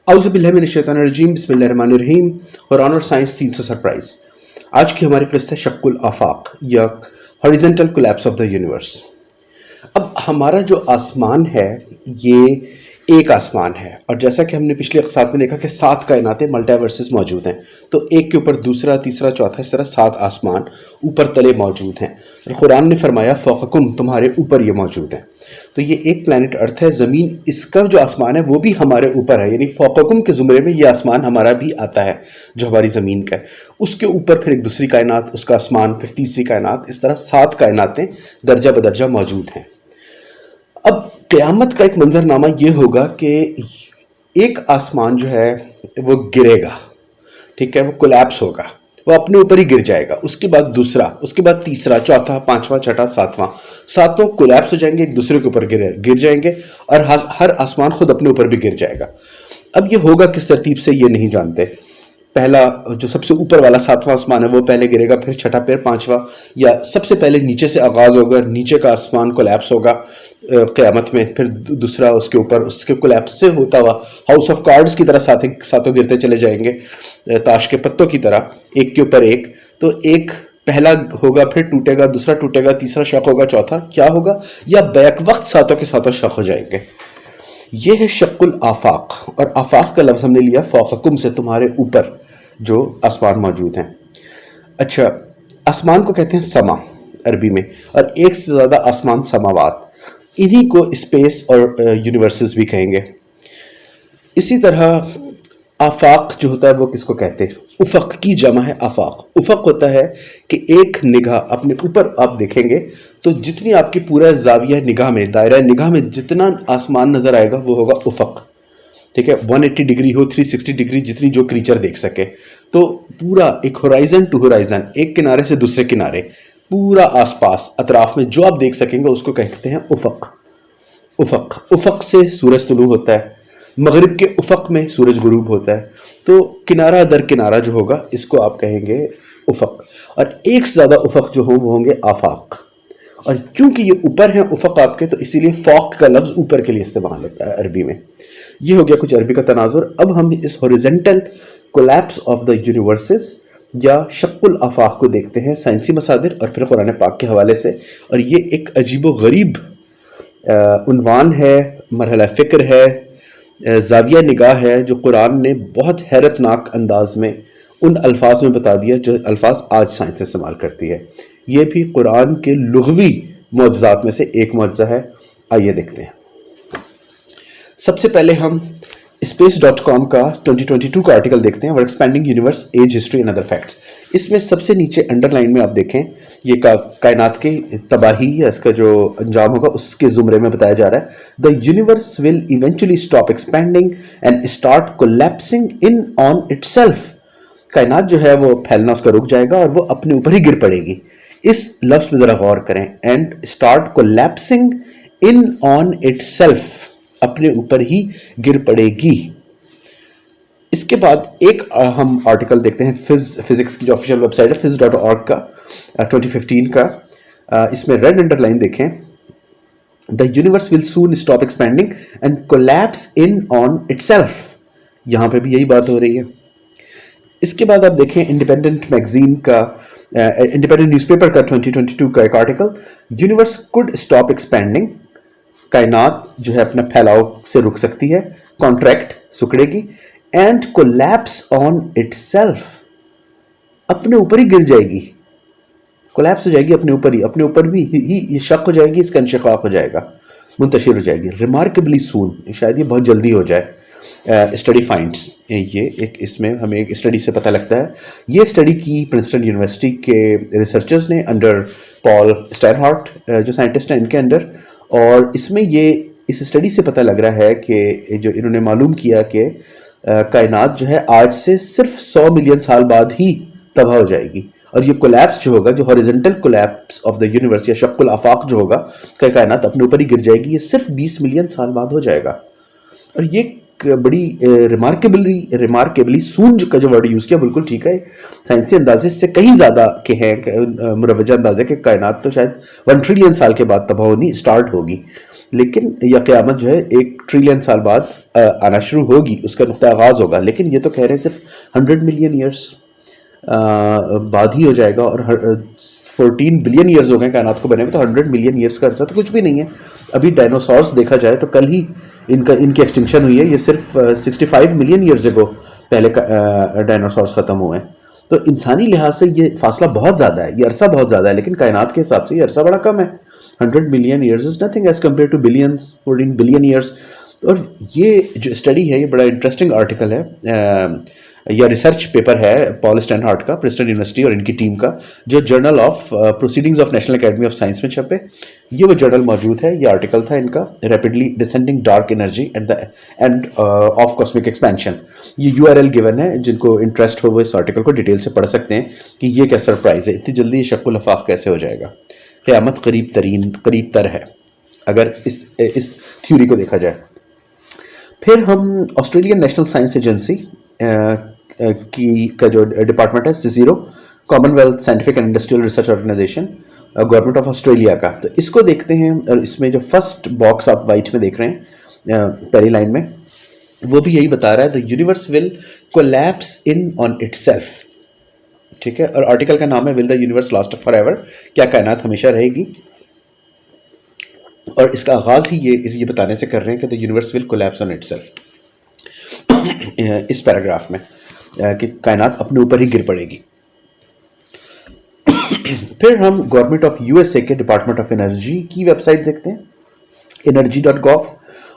اعوذ باللہ من الشیطان الرجیم، بسم اللہ الرحمن الرحیم۔ قرآن اور سائنس 300 سرپرائز۔ آج کی ہماری قسط ہے شق الآفاق یا horizontal collapse of the universe. اب ہمارا جو آسمان ہے یہ ایک آسمان ہے، اور جیسا کہ ہم نے پچھلے اقساط میں دیکھا کہ 7 کائناتیں ملٹی ورسز موجود ہیں، تو ایک کے اوپر دوسرا، تیسرا، چوتھا، اس طرح 7 آسمان اوپر تلے موجود ہیں۔ اور قرآن نے فرمایا فوقکم، تمہارے اوپر یہ موجود ہیں۔ تو یہ ایک پلانٹ ارتھ ہے، زمین، اس کا جو آسمان ہے وہ بھی ہمارے اوپر ہے، یعنی فوقکم کے زمرے میں یہ آسمان ہمارا بھی آتا ہے جو ہماری زمین کا ہے۔ اس کے اوپر پھر ایک دوسری کائنات، اس کا آسمان، پھر تیسری کائنات، اس طرح 7 کائناتیں درجہ بدرجہ موجود ہیں۔ اب قیامت کا ایک منظرنامہ یہ ہوگا کہ ایک آسمان جو ہے وہ گرے گا، ٹھیک ہے، وہ کولیپس ہوگا، وہ اپنے اوپر ہی گر جائے گا، اس کے بعد دوسرا، اس کے بعد تیسرا، چوتھا، پانچواں، چھٹا، ساتواں، ساتوں کولیپس ہو جائیں گے، ایک دوسرے کے اوپر گر جائیں گے، اور ہر آسمان خود اپنے اوپر بھی گر جائے گا۔ اب یہ ہوگا کس ترتیب سے یہ نہیں جانتے۔ پہلا جو سب سے اوپر والا 7واں آسمان ہے وہ پہلے گرے گا، پھر چھٹا، پھر 5واں، یا سب سے پہلے نیچے سے آغاز ہوگا، نیچے کا آسمان کولیپس ہوگا قیامت میں، پھر دوسرا اس کے اوپر، اس کے کولیپس سے ہوتا ہوا ہاؤس آف کارڈز کی طرح ساتوں گرتے چلے جائیں گے، تاش کے پتوں کی طرح، ایک کے اوپر ایک۔ تو ایک پہلا ہوگا، پھر ٹوٹے گا، دوسرا ٹوٹے گا، تیسرا شق ہوگا، چوتھا کیا ہوگا، یا بیک وقت ساتوں کے ساتوں شق ہو جائیں گے۔ یہ ہے شق الآفاق، اور آفاق کا لفظ ہم نے لیا فوقکم سے، تمہارے اوپر جو آسمان موجود ہیں۔ اچھا، آسمان کو کہتے ہیں سما عربی میں، اور ایک سے زیادہ آسمان سماوات، انہی کو اسپیس اور یونیورسز بھی کہیں گے۔ اسی طرح آفاق جو ہوتا ہے وہ کس کو کہتے ہیں؟ افق کی جمع ہے آفاق۔ افق ہوتا ہے کہ ایک نگاہ اپنے اوپر آپ دیکھیں گے تو جتنی آپ کی پورا زاویہ نگاہ میں، دائرہ نگاہ میں جتنا آسمان نظر آئے گا وہ ہوگا افق، ٹھیک ہے، 180 ڈگری ہو، 360 ڈگری، جتنی جو کریچر دیکھ سکے، تو پورا ایک ہورائزن ٹو ہورائزن، ایک کنارے سے دوسرے کنارے، پورا آس پاس اطراف میں جو آپ دیکھ سکیں گے اس کو کہتے ہیں افق۔ افق، افق سے سورج طلوع ہوتا ہے، مغرب کے افق میں سورج غروب ہوتا ہے، تو کنارہ در کنارہ جو ہوگا اس کو آپ کہیں گے افق۔ اور ایک سے زیادہ افق جو ہوں وہ ہوں گے آفاق، اور کیونکہ یہ اوپر ہیں افق آپ کے، تو اسی لیے فوق کا لفظ اوپر کے لیے استعمال ہوتا ہے عربی میں۔ یہ ہو گیا کچھ عربی کا تناظر۔ اب ہم اس horizontal collapse of the universes یا شق الآفاق کو دیکھتے ہیں سائنسی مصادر اور پھر قرآن پاک کے حوالے سے، اور یہ ایک عجیب و غریب عنوان ہے، مرحلہ فکر ہے، زاویہ نگاہ ہے، جو قرآن نے بہت حیرت ناک انداز میں ان الفاظ میں بتا دیا جو الفاظ آج سائنس استعمال کرتی ہے۔ یہ بھی قرآن کے لغوی معجزات میں سے ایک معجزہ ہے۔ آئیے دیکھتے ہیں۔ سب سے پہلے ہم space.com کا 2022 کا آرٹیکل دیکھتے ہیں، or expanding universe, age, history and other facts. اس میں سب سے نیچے انڈر لائن میں آپ دیکھیں، یہ کائنات کی تباہی یا اس کا جو انجام ہوگا اس کے زمرے میں بتایا جا رہا ہے۔ The universe will eventually stop expanding and start collapsing in on itself۔ کائنات جو ہے وہ پھیلنا اس کا رک جائے گا اور وہ اپنے اوپر ہی گر پڑے گی۔ اس لفظ پہ ذرا غور کریں، and start collapsing in on itself، اپنے اوپر ہی گر پڑے گی۔ اس کے بعد ایک ہم آرٹیکل دیکھتے ہیں فزکس کی جو آفیشیل ویب سائٹ ہے phys.org کا 2015 کا۔ اس میں ریڈ انڈر لائن دیکھیں، The universe will soon stop expanding and collapse in on itself۔ یہاں پہ بھی یہی بات ہو رہی ہے۔ اس کے بعد آپ دیکھیں انڈیپینڈنٹ میگزین کا، انڈیپینڈنٹ نیوز پیپر کا 2022 کا ایک article, universe could stop expanding، کائنات جو ہے اپنا پھیلاؤ سے رک سکتی ہے، کانٹریکٹ، سکڑے گی، and collapse on it self, اپنے اوپر ہی گر جائے گی، کولیپس ہو جائے گی اپنے اوپر ہی، اپنے اوپر بھی یہ شق ہو جائے گی، اس کا انشقاق ہو جائے گا، منتشر ہو جائے گی، ریمارکبلی سون، شاید یہ بہت جلدی ہو جائے۔ اسٹڈی فائنڈس، یہ ایک، اس میں ہمیں ایک اسٹڈی سے پتہ لگتا ہے، یہ اسٹڈی کی پرنسٹن یونیورسٹی کے ریسرچرز نے انڈر پال اسٹینہارٹ جو سائنٹسٹ ہیں ان کے انڈر، اور اس میں یہ اس اسٹڈی سے پتہ لگ رہا ہے کہ جو انہوں نے معلوم کیا کہ کائنات جو ہے آج سے صرف 100 ملین سال بعد ہی تباہ ہو جائے گی، اور یہ کولیپس جو ہوگا، جو horizontal collapse of the universe یا شق الآفاق جو ہوگا کہ کائنات اپنے اوپر ہی گر جائے گی، یہ صرف 20 ملین سال بعد ہو جائے گا۔ اور یہ بڑی ریمارکیبلی سون کا جو ورڈ یوز کیا بالکل ٹھیک ہے، سائنسی اندازے سے کہیں زیادہ کے ہیں، مروجہ اندازے کہ کائنات تو شاید 1 ٹریلین سال کے بعد تباہ ہونی سٹارٹ ہوگی۔ لیکن یا قیامت جو ہے 1 ٹریلین سال بعد آنا شروع ہوگی، اس کا نقطہ آغاز ہوگا، لیکن یہ تو کہہ رہے ہیں صرف 100 ملین ایئرس بعد ہی ہو جائے گا، اور 14 بلین ایئرز ہو گئے کائنات کو بنے ہوئے، تو 100 ملین ایئرس کا عرصہ تو کچھ بھی نہیں ہے. ابھی ڈائنوسارس دیکھا جائے تو کل ہی ان کی ایکسٹنکشن ہوئی ہے، یہ صرف 65 ملین ایئرز اگو پہلے ڈائنوسارس ختم ہوئے ہیں. تو انسانی لحاظ سے یہ فاصلہ بہت زیادہ ہے، یہ عرصہ بہت زیادہ ہے، لیکن کائنات کے حساب سے یہ عرصہ بڑا کم ہے. 100 million years is nothing as compare to billions 14 billion years. اور یہ جو اسٹڈی ہے یہ بڑا انٹرسٹنگ آرٹیکل ہے یا ریسرچ پیپر ہے پال اسٹینہارٹ کا، پرسٹن یونیورسٹی اور ان کی ٹیم کا، جو journal of proceedings of national academy of science میں چھپے. یہ وہ جرنل موجود ہے، یہ آرٹیکل تھا ان کا، rapidly descending dark energy and the and of cosmic expansion. یہ URL گیون ہے، جن کو انٹرسٹ ہو وہ اس آرٹیکل کو ڈیٹیل سے پڑھ سکتے ہیں کہ یہ کیا سرپرائز ہے، اتنی جلدی یہ شق الافاق کیسے ہو جائے گا. قیامت قریب تر ہے اگر اس تھیوری کو دیکھا جائے. پھر ہم آسٹریلین نیشنل سائنس ایجنسی کا جو ڈپارٹمنٹ ہے CICERO، Commonwealth scientific and industrial research organisation, government of Australia کا. تو اس کو دیکھتے ہیں، اور اس میں جو فرسٹ باکس آپ وائٹ میں دیکھ رہے ہیں پہلی لائن میں، وہ بھی یہی بتا رہا ہے، the universe will collapse in on itself. ٹھیک ہے، اور آرٹیکل کا نام ہے will the universe last forever، کیا کائنات ہمیشہ رہے گی. اور اس کا آغاز ہی یہ بتانے سے کر رہے ہیں کہ the universe will collapse on itself اس پیراگراف میں، کہ کائنات اپنے اوپر ہی گر پڑے گی. پھر ہم گورنمنٹ آف USA کے ڈپارٹمنٹ آف انرجی کی ویب سائٹ دیکھتے ہیں، energy.gov،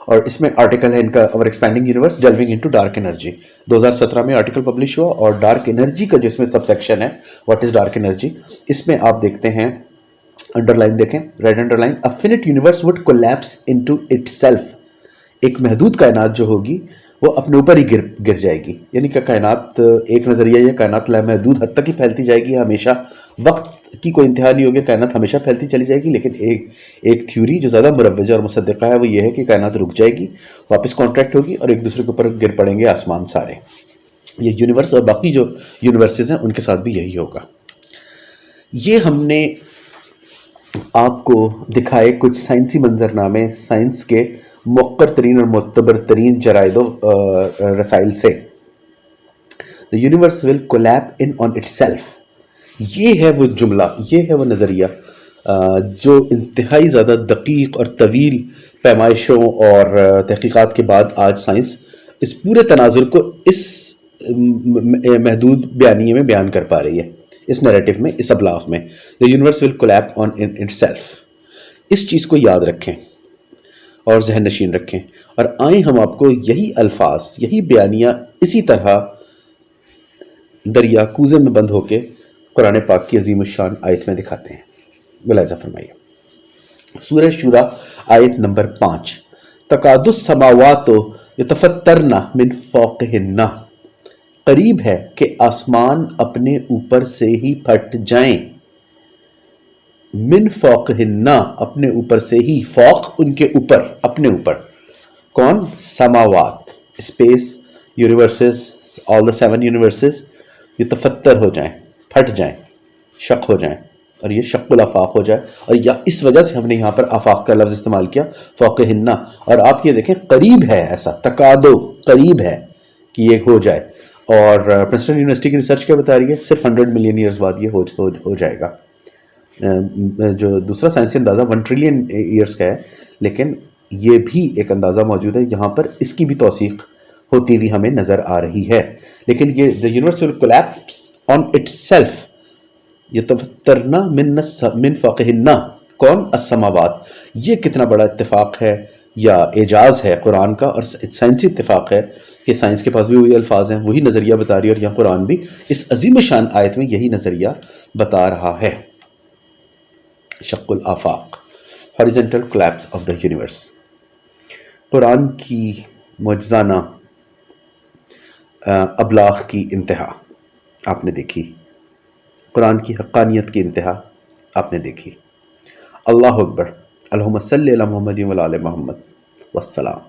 اور اس میں آرٹیکل ہے ان کا اور expanding universe delving into dark energy. 2017 میں آرٹیکل پبلش ہوا، اور ڈارک انرجی کا جو اس میں سب سیکشن ہے، واٹ از ڈارک انرجی، اس میں آپ دیکھتے ہیں انڈر لائن دیکھیں، red underline, a finite universe would collapse into itself. ایک محدود کائنات جو ہوگی وہ اپنے اوپر ہی گر جائے گی. یعنی کہ کائنات، ایک نظریہ یہ کائنات لامحدود حد تک ہی پھیلتی جائے گی، ہمیشہ وقت کی کوئی انتہا نہیں ہوگی، کائنات ہمیشہ پھیلتی چلی جائے گی. لیکن ایک تھیوری جو زیادہ مروجہ اور مصدقہ ہے وہ یہ ہے کہ کائنات رک جائے گی، واپس کانٹریکٹ ہوگی، اور ایک دوسرے کے اوپر گر پڑیں گے آسمان سارے. یہ یونیورس اور باقی جو یونیورسز ہیں ان کے ساتھ بھی یہی ہوگا. یہ ہم نے آپ کو دکھائے کچھ سائنسی منظرنامے سائنس کے موقر ترین اور معتبر ترین جرائد و رسائل سے. The universe will collapse in on itself. یہ ہے وہ جملہ، یہ ہے وہ نظریہ جو انتہائی زیادہ دقیق اور طویل پیمائشوں اور تحقیقات کے بعد آج سائنس اس پورے تناظر کو اس محدود بیانیے میں بیان کر پا رہی ہے، اس نیریٹو میں، اس ابلاغ میں. The universe will collapse on itself. اس چیز کو یاد رکھیں اور ذہن نشین رکھیں، اور آئیں ہم آپ کو یہی الفاظ، یہی بیانیہ اسی طرح دریا کوزے میں بند ہو کے قرآن پاک کی عظیم الشان آیت میں دکھاتے ہیں. ملاحظہ فرمائیے، سورہ شورى آیت نمبر 5، تکاد السماوات یتفطرن من فوقہن، قریب ہے کہ آسمان اپنے اوپر سے ہی پھٹ جائیں. من فوقہن، اپنے اوپر سے ہی، فوق ان کے اوپر، اپنے اوپر. کون؟ سماوات، اسپیس، یونیورسز، آل دا 7 یونیورسز یتفطر ہو جائیں، پھٹ جائیں، شق ہو جائیں، اور یہ شق الافاق ہو جائے. اور اس وجہ سے ہم نے یہاں پر آفاق کا لفظ استعمال کیا، فوقہن. اور آپ یہ دیکھیں قریب ہے، ایسا تکادو، قریب ہے کہ یہ ہو جائے. اور پرنسٹن یونیورسٹی کی ریسرچ کیا بتا رہی ہے؟ صرف 100 ملین ایئرز بعد یہ ہو جائے گا. جو دوسرا سائنسی اندازہ 1 ٹریلین ایئرز کا ہے، لیکن یہ بھی ایک اندازہ موجود ہے یہاں پر، اس کی بھی توثیق ہوتی ہوئی ہمیں نظر آ رہی ہے. لیکن یہ the universe will collapse on itself، یتفطرن من فوقہن، کون؟ السماوات. یہ کتنا بڑا اتفاق ہے یا اعجاز ہے قرآن کا، اور سائنسی اتفاق ہے کہ سائنس کے پاس بھی وہی الفاظ ہیں، وہی نظریہ بتا رہی ہے، اور یہاں قرآن بھی اس عظیم شان آیت میں یہی نظریہ بتا رہا ہے. شق الآفاق، horizontal collapse of the universe. قرآن کی معجزانہ ابلاغ کی انتہا آپ نے دیکھی، قرآن کی حقانیت کی انتہا آپ نے دیکھی. اللہ اکبر. اللہم صلی علی محمد و علی محمد. والسلام.